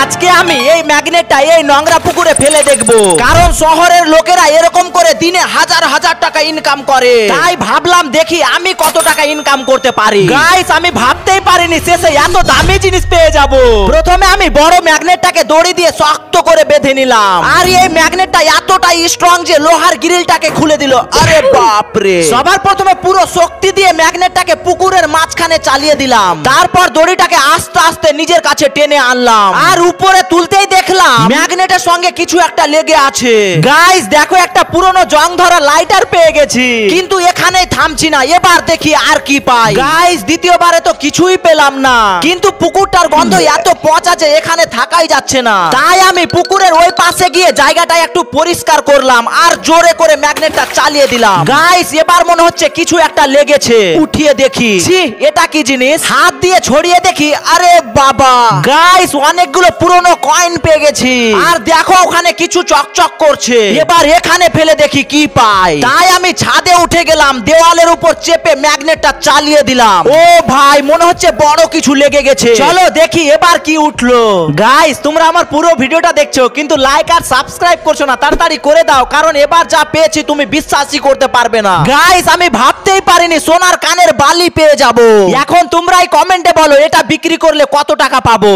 আজকে আমি এই ম্যাগনেটটা এই নোংরা পুকুরে ফেলে দেখবো, কারণ শহরের লোকেরা এরকম করে দিনে হাজার হাজার টাকা ইনকাম করে। তাই ভাবলাম দেখি আমি কত টাকা ইনকাম করতে পারি। গাইস, আমি ভাবতেই পারিনি শেষে এত দামি জিনিস পেয়ে যাব। প্রথমে আমি বড় ম্যাগনেটটাকে দড়ি দিয়ে শক্ত করে বেঁধে নিলাম, আর এই ম্যাগনেটটা এতটাই স্ট্রং যে লোহার গ্রিলটাকে খুলে দিল। আরে বাপরে! সবার প্রথমে পুরো শক্তি দিয়ে ম্যাগনেটটাকে পুকুরের মাঝখানে চালিয়ে দিলাম, তারপর দড়িটাকে আস্তে আস্তে নিজের কাছে টেনে আনলাম, আর উপরে তুলতেই দেখলাম ম্যাগনেটের সঙ্গে কিছু একটা লেগে আছে। গাইস দেখো, একটা পুরনো জং ধরা লাইটার পেয়ে গেছি, কিন্তু এখানেই থামছি না, এবার দেখি আর কি পাই। গাইস দ্বিতীয়বারে তো কিছুই পেলাম না, কিন্তু পুকুরটার গন্ধ এত পচা যে এখানে থাকাই যাচ্ছে না। তাই আমি পুকুরের ওই পাশে গিয়ে জায়গাটা একটু পরিষ্কার করলাম আর জোরে করে ম্যাগনেটটা চালিয়ে দিলাম। গাইস এবার মনে হচ্ছে কিছু একটা লেগেছে, উঠিয়ে দেখি, ছি এটা কি জিনিস? হাত দিয়ে ছড়িয়ে দেখি, আরে বাবা! গাইস অনেকগুলো পুরনো কয়েন পেয়ে গেছি, আর দেখো ওখানে কিছু চকচক করছে। এবার এখানে ফেলে দেখি কি পাই। তাই আমি ছাদে উঠে গেলাম, দেওয়ালের উপর চেপে ম্যাগনেটটা চালিয়ে দিলাম। ও ভাই, মনে হচ্ছে বড় কিছু লেগে গেছে। চলো দেখি এবার কি উঠলো। গাইস তোমরা আমার পুরো ভিডিওটা দেখছো কিন্তু লাইক আর সাবস্ক্রাইব করছো না, তাড়াতাড়ি করে দাও, কারণ এবার যা পেয়েছি তুমি বিশ্বাসই করতে পারবে না। গাইস আমি ভাবতেই পারিনি সোনার কানের বালি পেয়ে যাব। এখন তোমরাই কমেন্টে বলো এটা বিক্রি করলে কত টাকা পাবো।